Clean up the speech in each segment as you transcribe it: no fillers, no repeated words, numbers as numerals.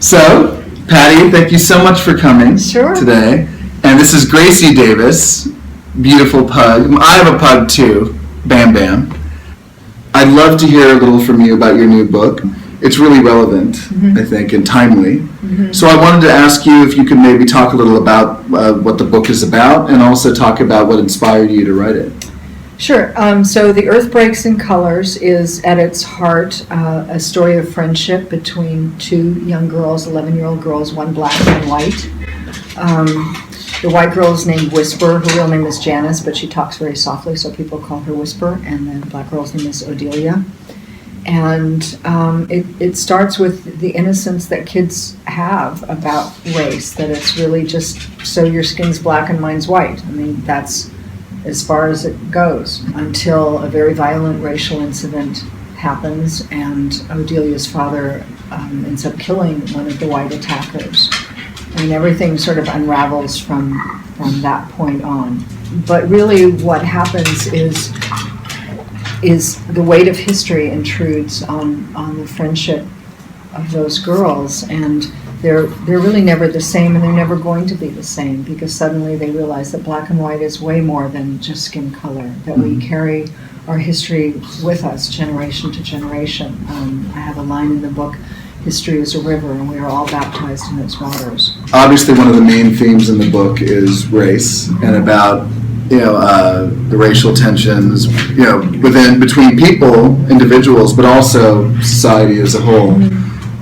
So, Patti, thank you so much for coming today. And this is Gracie Davis, beautiful pug. I have a pug too, Bam Bam. I'd love to hear a little from you about your new book. It's really relevant, I think, and timely. So I wanted to ask you if you could maybe talk a little about what the book is about, and also talk about what inspired you to write it. Sure. So The Earth Breaks in Colors is at its heart a story of friendship between two young girls, 11-year-old girls, one black and one white. The white girl is named Whisper. Her real name is Janice, but she talks very softly, so people call her Whisper. And the black girl's name is Odelia. And it starts with the innocence that kids have about race, that it's really just so your skin's black and mine's white. I mean, that's as far as it goes, until a very violent racial incident happens and Odelia's father ends up killing one of the white attackers. And everything sort of unravels from that point on. But really what happens is the weight of history intrudes on the friendship of those girls, and they're really never the same, and they're never going to be the same, because suddenly they realize that black and white is way more than just skin color, that we carry our history with us generation to generation. I have a line in the book, history is a river, and we are all baptized in its waters. Obviously, one of the main themes in the book is race, and about the racial tensions, between people, individuals, but also society as a whole.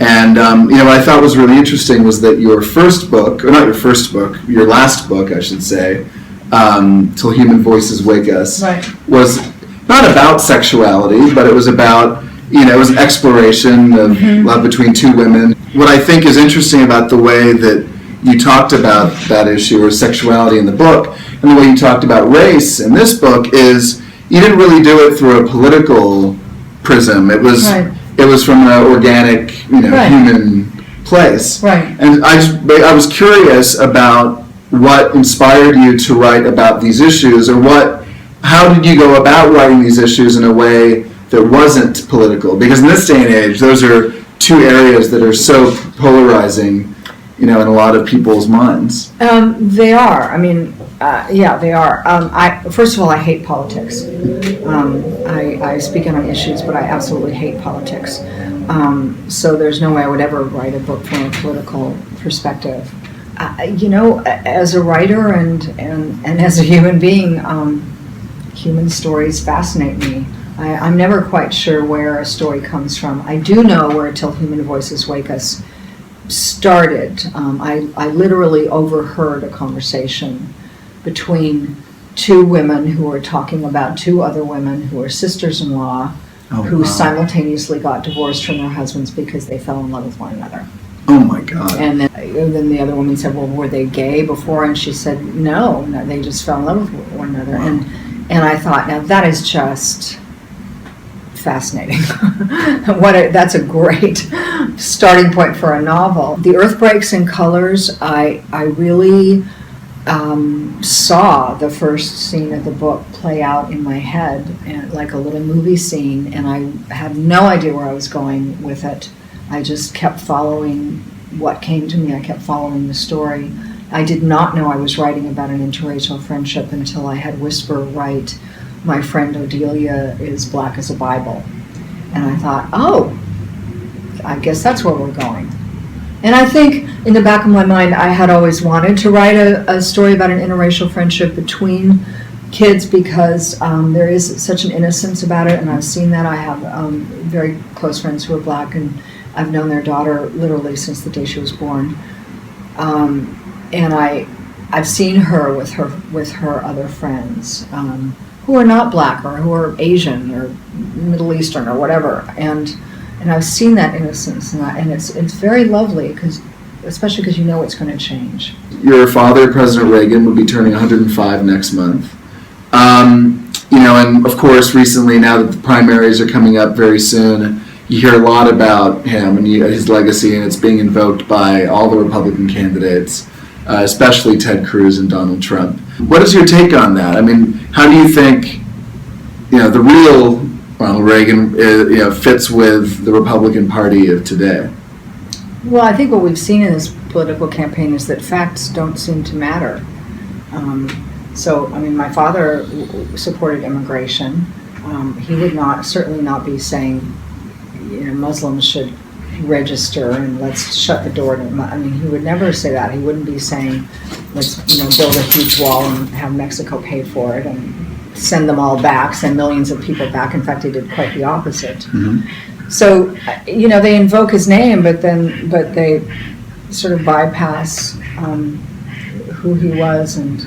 And what I thought was really interesting was that your first book, or not your first book, your last book, I should say, Till Human Voices Wake Us, was not about sexuality, but it was about, it was an exploration of love between two women. What I think is interesting about the way that you talked about that issue, or sexuality, in the book, and the way you talked about race in this book, is you didn't really do it through a political prism. It was from an organic, human place. And I was curious about what inspired you to write about these issues, or how did you go about writing these issues in a way that wasn't political? Because in this day and age, those are two areas that are so polarizing, in a lot of people's minds. They are. I mean, they are. First of all, I hate politics. I speak on issues, but I absolutely hate politics. So there's no way I would ever write a book from a political perspective. As a writer and as a human being, human stories fascinate me. I'm never quite sure where a story comes from. I do know where Till Human Voices Wake Us started. I literally overheard a conversation between two women who were talking about two other women who were sisters-in-law who simultaneously got divorced from their husbands because they fell in love with one another. Oh my God. And then the other woman said, well, were they gay before? And she said, no, they just fell in love with one another. Wow. And I thought, now that is just fascinating. That's a great starting point for a novel. The Earth Breaks in Colors, I really saw the first scene of the book play out in my head, and like a little movie scene, and I had no idea where I was going with it. I just kept following what came to me. I kept following the story. I did not know I was writing about an interracial friendship until I had Whisper write, my friend Odelia is black as a Bible. And I thought, I guess that's where we're going. And I think in the back of my mind, I had always wanted to write a story about an interracial friendship between kids, because there is such an innocence about it, and I've seen that. I have very close friends who are black, and I've known their daughter literally since the day she was born. And I've seen her with her other friends who are not black, or who are Asian or Middle Eastern or whatever, and I've seen that innocence, and it's very lovely, especially because you know it's going to change. Your father, President Reagan, will be turning 105 next month. And of course, recently, now that the primaries are coming up very soon, you hear a lot about him and his legacy, and it's being invoked by all the Republican candidates, especially Ted Cruz and Donald Trump. What is your take on that? I mean, how do you think, the real Ronald Reagan, fits with the Republican Party of today? Well, I think what we've seen in this political campaign is that facts don't seem to matter. So, I mean, my father supported immigration. He would certainly not be saying, Muslims should register and let's shut the door to them. I mean, he would never say that. He wouldn't be saying, let's, build a huge wall and have Mexico pay for it and send them all back, send millions of people back. In fact, he did quite the opposite. Mm-hmm. So, they invoke his name, but they sort of bypass who he was and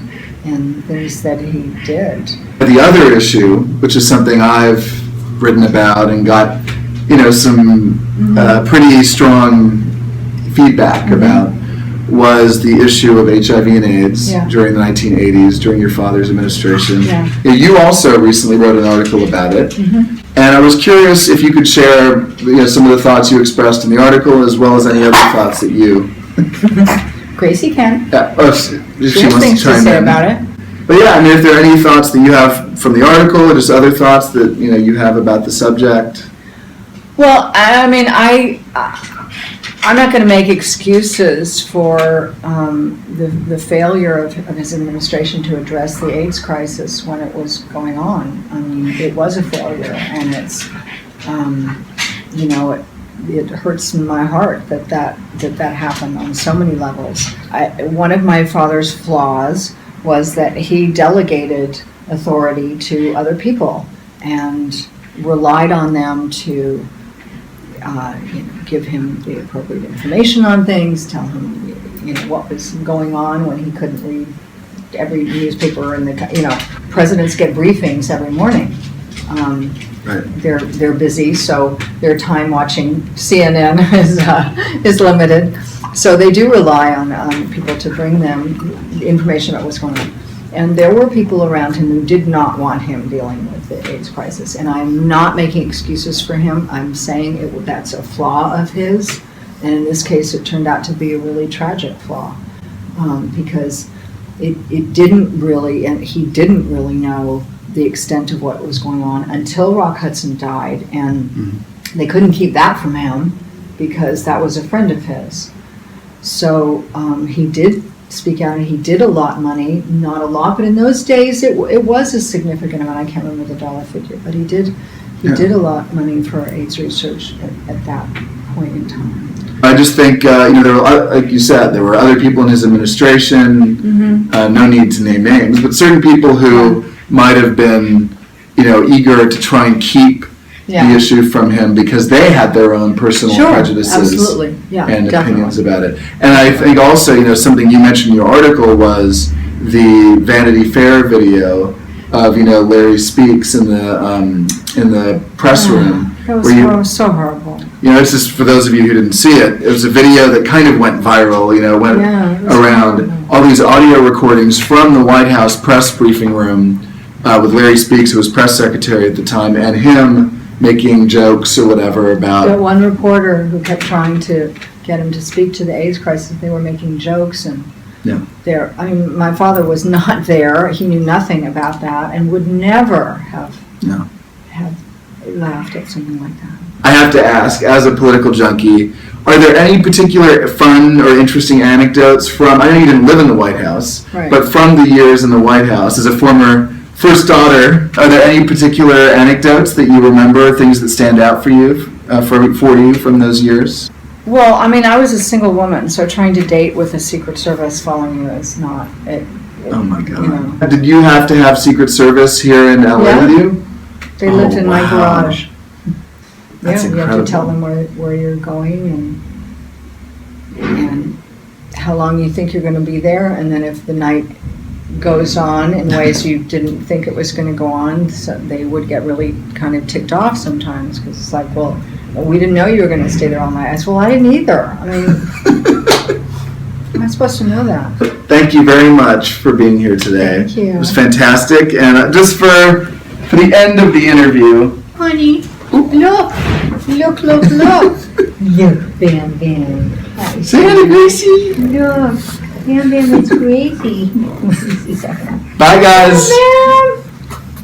things that he did. The other issue, which is something I've written about and got, some pretty strong feedback about, was the issue of HIV and AIDS during the 1980s, during your father's administration. Yeah. You also recently wrote an article about it. Mm-hmm. And I was curious if you could share some of the thoughts you expressed in the article, as well as any other thoughts that you... Gracie can. Yeah, if she wants things to chime say in. about it. But yeah, I mean, if there are any thoughts that you have from the article, or just other thoughts that you have about the subject. Well, I mean, I'm not going to make excuses for the failure of his administration to address the AIDS crisis when it was going on. I mean, it was a failure, and it's, it hurts my heart that happened on so many levels. One of my father's flaws was that he delegated authority to other people and relied on them to give him the appropriate information on things, tell him what was going on when he couldn't read every newspaper in the presidents get briefings every morning. Right. They're busy, so their time watching CNN is limited. So they do rely on people to bring them information about what's going on. And there were people around him who did not want him dealing with the AIDS crisis. And I'm not making excuses for him. I'm saying that's a flaw of his. And in this case, it turned out to be a really tragic flaw because it didn't really, and he didn't really know the extent of what was going on until Rock Hudson died. And they couldn't keep that from him because that was a friend of his. So he did speak out, and he did allot money, not a lot, but in those days it was a significant amount. I can't remember the dollar figure, but he did allot money for AIDS research at that point in time. I just think, there were, like you said, there were other people in his administration, no need to name names, but certain people who might have been, eager to try and keep the issue from him because they had their own personal prejudices and opinions about it. And I think also, something you mentioned in your article was the Vanity Fair video of, Larry Speaks in the press room. That was so horrible. It's just for those of you who didn't see it, it was a video that kind of went viral, went around. All these audio recordings from the White House press briefing room with Larry Speaks, who was press secretary at the time, and him making jokes or whatever about... That one reporter who kept trying to get him to speak to the AIDS crisis, they were making jokes and... my father was not there. He knew nothing about that and would never have laughed at something like that. I have to ask, as a political junkie, are there any particular fun or interesting anecdotes from... I know you didn't live in the White House, but from the years in the White House, as a former first daughter, are there any particular anecdotes that you remember, things that stand out for you, for you from those years? Well, I was a single woman, so trying to date with a Secret Service following you is not... Oh my God. Did you have to have Secret Service here in LA with you? They lived in my garage. That's incredible. You have to tell them where you're going and how long you think you're going to be there, and then if the night goes on in ways you didn't think it was going to go on, so they would get really kind of ticked off sometimes because it's like, well, we didn't know you were going to stay there all night. I said, well, I didn't either. Am I supposed to know that? Thank you very much for being here today. Thank you. It was fantastic, and just for the end of the interview, honey, look, Bam Bam. Say hi to Gracie. Look, Bam Bam is crazy. Bye, guys. Oh,